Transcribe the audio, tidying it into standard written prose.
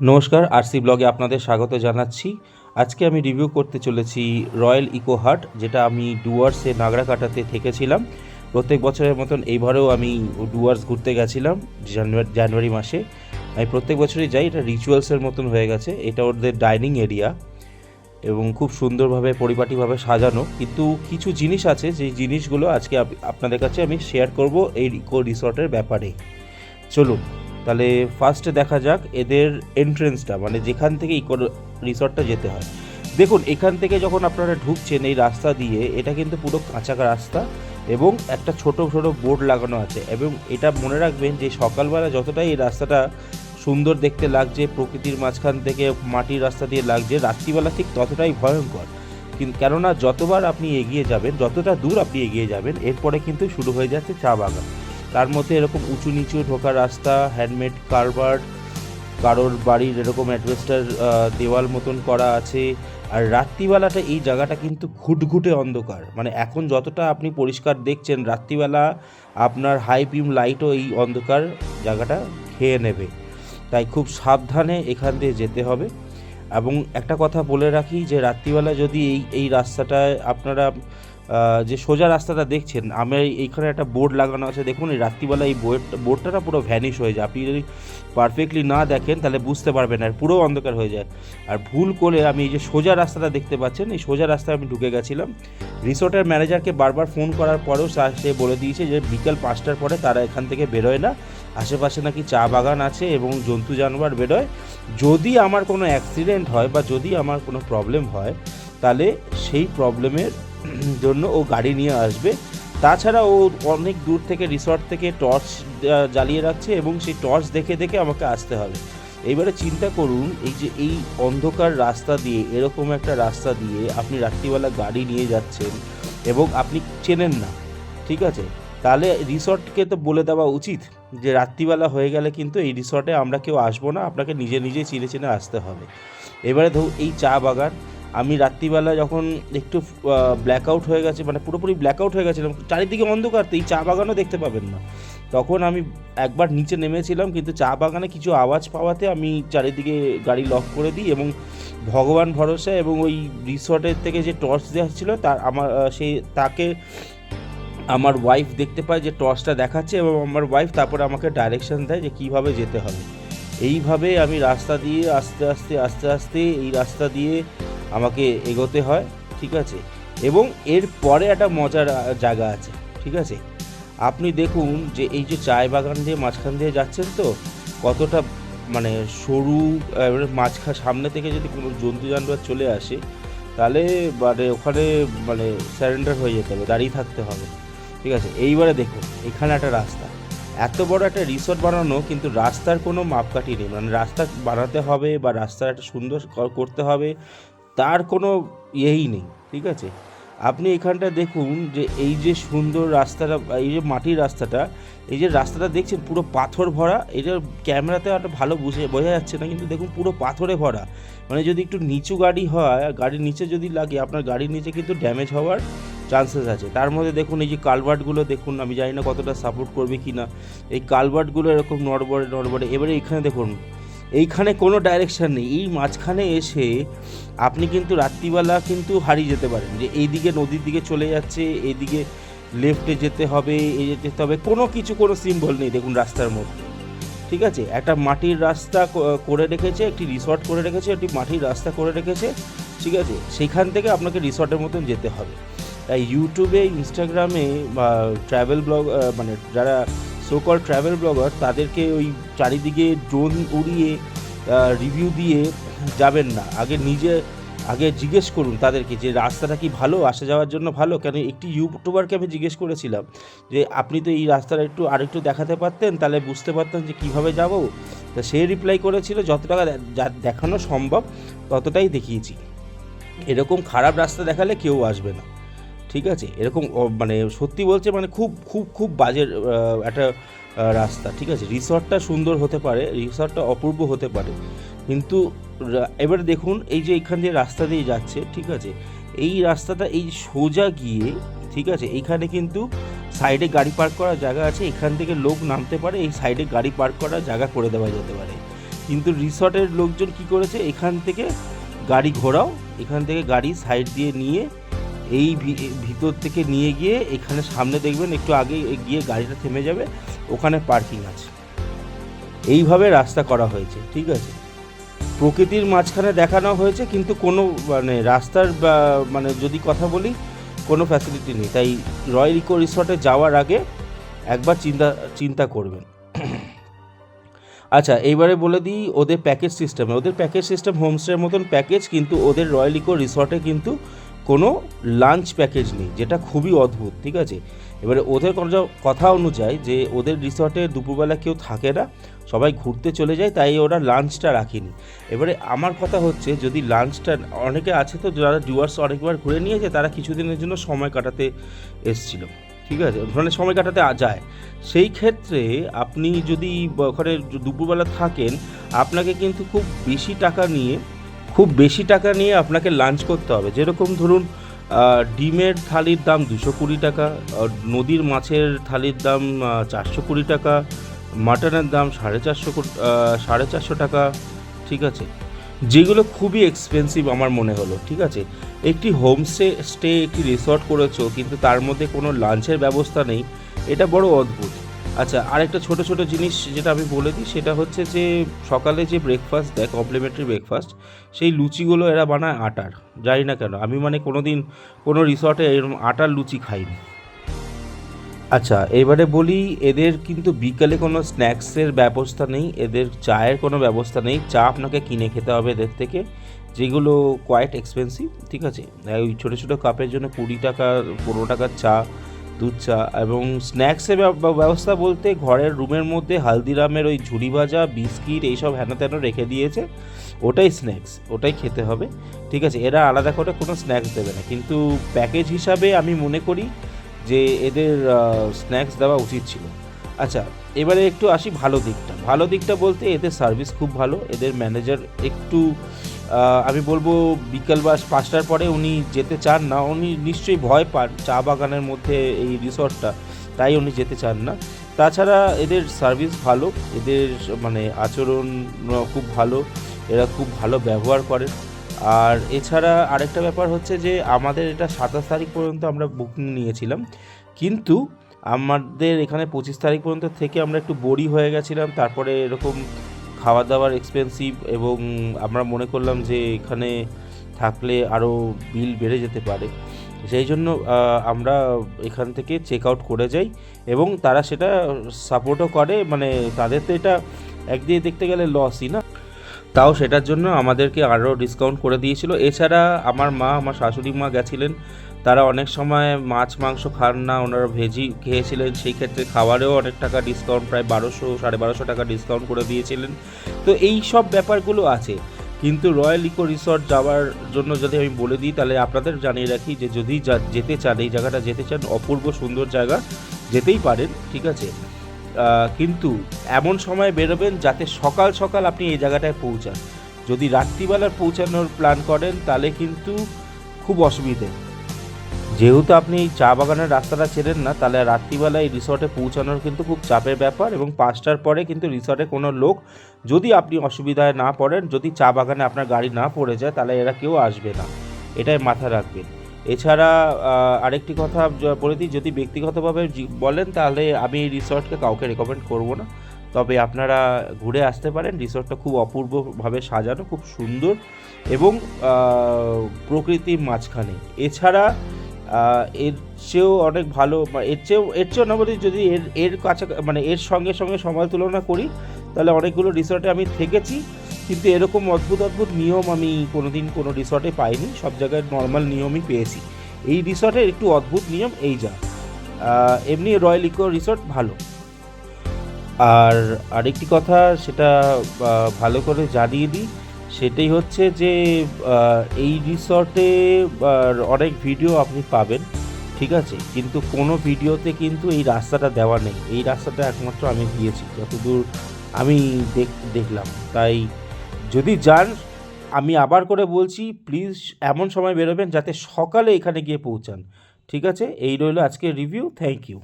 নমস্কার, আরসি ব্লগে আপনাদের স্বাগত জানাচ্ছি। আজকে আমি রিভিউ করতে চলেছি রয়্যাল ইকো হাট, যেটা আমি ডুয়ার্সে নাগরাকাটাতে থেকেছিলাম। প্রত্যেক বছরের মতন এইবারেও আমি ডুয়ার্স ঘুরতে গেছিলাম জানুয়ারি মাসে। আমি প্রত্যেক বছরই যাই, এটা রিচুয়ালসের মতন হয়ে গেছে। এটা ওদের ডাইনিং এরিয়া এবং খুব সুন্দরভাবে পরিপাটিভাবে সাজানো, কিন্তু কিছু জিনিস আছে যেই জিনিসগুলো আজকে আপনাদের কাছে আমি শেয়ার করব এই ইকো রিসর্টের ব্যাপারে। চলুন তাহলে ফার্স্টে দেখা যাক এদের এন্ট্রেন্সটা, মানে যেখান থেকে ইকো রিসর্টটা যেতে হয়। দেখুন, এখান থেকে যখন আপনারা ঢুকছেন এই রাস্তা দিয়ে, এটা কিন্তু পুরো কাঁচা রাস্তা এবং একটা ছোট ছোট বোর্ড লাগানো আছে। এবং এটা মনে রাখবেন যে সকালবেলা যতটাই এই রাস্তাটা সুন্দর দেখতে লাগছে, প্রকৃতির মাঝখান থেকে মাটির রাস্তা দিয়ে লাগছে, রাত্রিবেলা ঠিক ততটাই ভয়ঙ্কর। কিন্তু কেননা যতবার আপনি এগিয়ে যাবেন, যতটা দূর আপনি এগিয়ে যাবেন, এরপরে কিন্তু শুরু হয়ে যাচ্ছে চা বাগান। তার মধ্যে এরকম উঁচু নিচু ঢোকার রাস্তা, হ্যান্ডমেড কারবার, কারোর বাড়ির এরকম অ্যাডভেস্টার দেওয়াল মতন করা আছে। আর রাত্রিবেলাটা এই জায়গাটা কিন্তু ঘুটঘুটে অন্ধকার, মানে এখন যতটা আপনি পরিষ্কার দেখছেন, রাত্রিবেলা আপনার হাই বিম লাইটও এই অন্ধকার জায়গাটা খেয়ে নেবে। তাই খুব সাবধানে এখান দিয়ে যেতে হবে। এবং একটা কথা বলে রাখি যে রাত্রিবেলা যদি এই রাস্তাটায় আপনারা যে সোজা রাস্তাটা দেখছেন, আমি এইখানে একটা বোর্ড লাগানো আছে, দেখুন এই রাত্রিবেলা এই বোর্ডটা না পুরো ভ্যানিশ হয়ে যায়। আপনি যদি পারফেক্টলি না দেখেন তাহলে বুঝতে পারবেন না, পুরো অন্ধকার হয়ে যায়। আর ভুল করে আমি এই যে সোজা রাস্তাটা দেখতে পাচ্ছেন, এই সোজা রাস্তায় আমি ঢুকে গেছিলাম। রিসোর্টের ম্যানেজারকে বারবার ফোন করার পরেও সে বলে দিয়েছে যে বিকাল 5টার পরে তারা এখান থেকে বেরোয় না। আশেপাশে নাকি চা বাগান আছে এবং জন্তু জানোয়ার বেরোয়। যদি আমার কোনো অ্যাক্সিডেন্ট হয় বা যদি আমার কোনো প্রবলেম হয়, তাহলে সেই প্রবলেমের জন্য ও গাড়ি নিয়ে আসবে। তাছাড়া ও অনেক দূর থেকে রিসর্ট থেকে টর্চ জ্বালিয়ে রাখছে এবং সেই টর্চ দেখে দেখে আমাকে আসতে হবে। এইবারে চিন্তা করুন, এই অন্ধকার রাস্তা দিয়ে, এরকম একটা রাস্তা দিয়ে আপনি রাত্রিবেলা গাড়ি নিয়ে যাচ্ছেন এবং আপনি চেনেন না, ঠিক আছে? তাহলে রিসর্টকে তো বলে দেওয়া উচিত যে রাত্রিবেলা হয়ে গেলে কিন্তু এই রিসর্টে আমরা কেউ আসবো না, আপনাকে নিজে নিজেই চিনে চিনে আসতে হবে। এবারে ধরুন এই চা বাগান, আমি রাত্রিবেলা যখন একটু ব্ল্যাকআউট হয়ে গেছে, মানে পুরোপুরি ব্ল্যাকআউট হয়ে গেছিলাম, চারিদিকে অন্ধকার, তো এই চা বাগানও দেখতে পাবেন না, তখন আমি একবার নিচে নেমেছিলাম, কিন্তু চা বাগানে কিছু আওয়াজ পাওয়াতে আমি চারিদিকে গাড়ি লক করে দিই এবং ভগবান ভরসা এবং ওই রিসর্টের থেকে যে টর্চ দেওয়া ছিল তার তাকে আমার ওয়াইফ দেখতে পায় যে টর্চটা দেখাচ্ছে, এবং আমার ওয়াইফ তারপরে আমাকে ডাইরেকশন দেয় যে কীভাবে যেতে হবে। এইভাবে আমি রাস্তা দিয়ে আস্তে আস্তে আস্তে আস্তে এই রাস্তা দিয়ে আমাকে এগোতে হয়, ঠিক আছে? এবং এর পরে একটা মজার জায়গা আছে, ঠিক আছে? আপনি দেখুন যে এই যে চায় বাগান দিয়ে মাঝখান দিয়ে যাচ্ছেন, তো কতটা মানে সরু, সামনে থেকে যদি কোনো জন্তু জানোয়ার চলে আসে, তাহলে মানে ওখানে মানে স্যারেন্ডার হয়ে যেতে হবে, দাঁড়িয়ে থাকতে হবে, ঠিক আছে? এইবারে দেখুন এখানে একটা রাস্তা, এত বড় একটা রিসর্ট বানানো, কিন্তু রাস্তার কোনো মাপকাঠি নেই। মানে রাস্তা বানাতে হবে বা রাস্তা একটা সুন্দর করতে হবে, তার কোনো ইয়েই নেই, ঠিক আছে? আপনি এখানটা দেখুন যে এই যে সুন্দর রাস্তাটা, এই যে মাটির রাস্তাটা, এই যে রাস্তাটা দেখছেন পুরো পাথর ভরা। এটা ক্যামেরাতে একটা ভালো বোঝা যাচ্ছে না, কিন্তু দেখুন পুরো পাথরে ভরা। মানে যদি একটু নিচু গাড়ি হয়, গাড়ির নিচে যদি লাগে, আপনার গাড়ির নিচে কিন্তু ড্যামেজ হওয়ার চান্সেস আছে। তার মধ্যে দেখুন এই যে কালভার্টগুলো দেখুন, আমি জানি না কতটা সাপোর্ট করবে কি না, এই কালভার্টগুলো এরকম নড়বড়ে। এবারে এখানে দেখুন, এইখানে কোনো ডাইরেকশান নেই। এই মাঝখানে এসে আপনি কিন্তু রাত্রিবেলা কিন্তু হারিয়ে যেতে পারেন, যে এইদিকে নদীর দিকে চলে যাচ্ছে, এইদিকে লেফটে যেতে হবে, এই যেতে হবে, কোনো সিম্বল নেই দেখুন রাস্তার মধ্যে, ঠিক আছে? একটা মাটির রাস্তা করে রেখেছে, একটি রিসর্ট করে রেখেছে, একটি মাটির রাস্তা করে রেখেছে, ঠিক আছে? সেখান থেকে আপনাকে রিসর্টের মতন যেতে হবে। তাই ইউটিউবে, ইনস্টাগ্রামে বা ট্রাভেল ব্লগ, মানে যারা সোকল ট্রাভেল ব্লগার, তাদেরকে ওই চারিদিকে ড্রোন উড়িয়ে রিভিউ দিয়ে যাবেন না। আগে জিজ্ঞেস করুন তাদেরকে যে রাস্তাটা কি ভালো, আসা যাওয়ার জন্য ভালো। কেন একটি ইউটিউবারকে আমি জিজ্ঞেস করেছিলাম যে আপনি তো এই রাস্তাটা আরেকটু দেখাতে পারতেন, তাহলে বুঝতে পারতাম যে কীভাবে যাব। তা সে রিপ্লাই করেছিল, যত টাকা দেখানো সম্ভব ততটাই দেখিয়েছি। এরকম খারাপ রাস্তা দেখালে কেউ আসবে না, ঠিক আছে? এরকম মানে সত্যি বলছে, মানে খুব খুব খুব বাজে একটা রাস্তা, ঠিক আছে? রিসর্টটা সুন্দর হতে পারে, রিসর্টটা অপূর্ব হতে পারে, কিন্তু এবারে দেখুন এই যে এখান দিয়ে রাস্তা দিয়ে যাচ্ছে, ঠিক আছে? এই রাস্তাটা এই সোজা গিয়ে, ঠিক আছে, এইখানে কিন্তু সাইডে গাড়ি পার্ক করার জায়গা আছে, এখান থেকে লোক নামতে পারে, এই সাইডে গাড়ি পার্ক করার জায়গা করে দেওয়া যেতে পারে। কিন্তু রিসর্টের লোকজন কি করেছে, এখান থেকে গাড়ি ঘোরাও, এখান থেকে গাড়ি সাইড দিয়ে নিয়ে এই ভিতর থেকে নিয়ে গিয়ে এখানে সামনে দেখবেন একটু আগে গিয়ে গাড়িটা থেমে যাবে, ওখানে পার্কিং আছে। এইভাবে রাস্তা করা হয়েছে, ঠিক আছে। প্রকৃতির মাঝখানে দেখানো হয়েছে, কিন্তু কোনো মানে রাস্তার মানে যদি কথা বলি কোনো ফ্যাসিলিটি নেই। তাই রয়্যাল ইকো রিসর্টে যাওয়ার আগে একবার চিন্তা করবেন। আচ্ছা, এইবারে বলে দিই ওদের প্যাকেজ সিস্টেমে। ওদের প্যাকেজ সিস্টেম হোমস্টের মতন প্যাকেজ, কিন্তু ওদের রয়্যাল ইকো রিসর্টে কিন্তু কোনো লাঞ্চ প্যাকেজ নেই, যেটা খুবই অদ্ভুত, ঠিক আছে। এবারে ওদের কথা অনুযায়ী যে ওদের রিসর্টে দুপুরবেলা কেউ থাকে না, সবাই ঘুরতে চলে যায়, তাই ওরা লাঞ্চটা রাখেনি। এবারে আমার কথা হচ্ছে, যদি লাঞ্চটা, অনেকে আছে তো যারা ডুয়ার্স অনেকবার ঘুরে নিয়েছে, তারা কিছুদিনের জন্য সময় কাটাতে এসেছিল, ঠিক আছে, ওখানে সময় কাটাতে যায়। সেই ক্ষেত্রে আপনি যদি ওখানে দুপুরবেলা থাকেন, আপনাকে কিন্তু খুব বেশি টাকা নিয়ে আপনাকে লাঞ্চ করতে হবে। যেরকম ধরুন ডিমের থালির দাম 220 টাকা, নদীর মাছের থালির দাম 420 টাকা, মাটনের দাম 450 টাকা, ঠিক আছে, যেগুলো খুবই এক্সপেন্সিভ আমার মনে হলো, ঠিক আছে। একটি হোমস্টে একটি রিসর্ট করেছো, কিন্তু তার মধ্যে কোনো লাঞ্চের ব্যবস্থা নেই, এটা বড় অদ্ভুত। আচ্ছা, আরেকটা ছোট জিনিস যেটা আমি বলে দিই, সেটা হচ্ছে যে সকালে যে ব্রেকফাস্ট দেয়, কমপ্লিমেন্টারি ব্রেকফাস্ট, সেই লুচিগুলো এরা বানায় আটার। জানি না কেন, আমি মানে কোনো রিসর্টে এরকম আটার লুচি খাইনি। আচ্ছা, এবারে বলি, এদের কিন্তু বিকালে কোনো স্ন্যাক্সের ব্যবস্থা নেই, এদের চায়ের কোনো ব্যবস্থা নেই। চা আপনাকে কিনে খেতে হবে এদের থেকে, যেগুলো কোয়াইট এক্সপেন্সিভ, ঠিক আছে। ওই ছোটো কাপের জন্য 20 টাকা 15 টাকার চা, দুধ চা। এবং স্ন্যাক্সের ব্যবস্থা বলতে ঘরের রুমের মধ্যে হালদিরামের ওই ঝুড়ি ভাজা, বিস্কিট, এইসব হেন তেন রেখে দিয়েছে, ওটাই স্ন্যাক্স, ওটাই খেতে হবে, ঠিক আছে। এরা আলাদা করে কোনো স্ন্যাক্স দেবে না, কিন্তু প্যাকেজ হিসাবে আমি মনে করি যে এদের স্ন্যাক্স দেওয়া উচিত ছিল। আচ্ছা, এবারে একটু আসি ভালো দিকটা বলতে এদের সার্ভিস খুব ভালো। এদের ম্যানেজার একটু আমি বলবো বিকাল 5টার পরে উনি যেতে চান না, উনি নিশ্চয়ই ভয় পান চা বাগানের মধ্যে এই রিসর্টটা, তাই উনি যেতে চান না। তাছাড়া এদের সার্ভিস ভালো, এদের মানে আচরণ খুব ভালো, এরা খুব ভালো ব্যবহার করে। আর এছাড়া আরেকটা ব্যাপার হচ্ছে যে আমাদের এটা 27 তারিখ পর্যন্ত আমরা বুকিং নিয়েছিলাম, কিন্তু আমাদের এখানে 25 তারিখ পর্যন্ত থেকে আমরা একটু বোরই হয়ে গেছিলাম। তারপরে এরকম খাওয়া দাওয়ার এক্সপেন্সিভ, এবং আমরা মনে করলাম যে এখানে থাকলে আরও বিল বেড়ে যেতে পারে, সেই জন্য আমরা এখান থেকে চেক আউট করে যাই, এবং তারা সেটা সাপোর্টও করে। মানে তাদের তো এটা একদিকে দেখতে গেলে লসই না, তাও সেটার জন্য আমাদেরকে আরও ডিসকাউন্ট করে দিয়েছিল। এছাড়া আমার শাশুড়ি মা গেছিলেন, তারা অনেক সময় মাছ মাংস খান না, ওনারা ভেজি খেয়েছিলেন, সেই ক্ষেত্রে খাবারেও অনেক টাকা ডিসকাউন্ট, প্রায় 1200-1250 টাকা ডিসকাউন্ট করে দিয়েছিলেন। তো এই সব ব্যাপারগুলো আছে। কিন্তু রয়্যাল ইকো রিসর্ট যাওয়ার জন্য যদি আমি বলে দিই, তাহলে আপনাদের জানিয়ে রাখি যে যদি যেতে চান, এই জায়গাটা যেতে চান, অপূর্ব সুন্দর জায়গা, যেতেই পারেন, ঠিক আছে। কিন্তু এমন সময় বেরোবেন যাতে সকাল আপনি এই জায়গাটায় পৌঁছান। যদি রাত্রিবেলার পৌঁছানোর প্ল্যান করেন, তাহলে কিন্তু খুব অসুবিধে। যেহেতু আপনি এই চা বাগানের রাস্তাটা চেনেন না, তাহলে রাত্রিবেলা এই রিসর্টে পৌঁছানোর কিন্তু খুব চাপের ব্যাপার। এবং 5টার পরে কিন্তু রিসর্টে কোনো লোক, যদি আপনি অসুবিধায় না পড়েন, যদি চা বাগানে আপনার গাড়ি না পড়ে যায়, তাহলে এরা কেউ আসবে না, এটাই মাথায় রাখবেন। এছাড়া আরেকটি কথা বলে দিই, যদি ব্যক্তিগতভাবে বলেন, তাহলে আমি এই রিসর্টকে কাউকে রেকমেন্ড করব না, তবে আপনারা ঘুরে আসতে পারেন। রিসর্টটা খুব অপূর্বভাবে সাজানো, খুব সুন্দর, এবং প্রকৃতির মাঝখানে। এছাড়া এর চেয়েও অনেক ভালো, এর চেয়েও না বলি, যদি এর কাছে মানে এর সঙ্গে সময় তুলনা করি, তাহলে অনেকগুলো রিসর্টে আমি থেকেছি, কিন্তু এরকম অদ্ভুত নিয়ম আমি কোনো রিসর্টে পাইনি। সব জায়গায় নর্মাল নিয়মই পেয়েছি। এই রিসর্টের একটু অদ্ভুত নিয়ম এই যা। এমনি রয়্যাল ইকো রিসর্ট ভালো। আর আরেকটি কথা, সেটা ভালো করে জানিয়ে দিই, সেটাই হচ্ছে যে এই রিসর্টে অনেক ভিডিও আপনি পাবেন, ঠিক আছে, কিন্তু কোনো ভিডিওতে কিন্তু এই রাস্তাটা দেওয়া নেই। এই রাস্তাটা একমাত্র আমি দিয়েছি, যতদূর আমি দেখলাম। তাই যদি যান, আমি আবার করে বলছি, প্লিজ এমন সময় বেরোবেন যাতে সকালে এখানে গিয়ে পৌঁছান, ঠিক আছে। এই রইল আজকের রিভিউ। Thank you.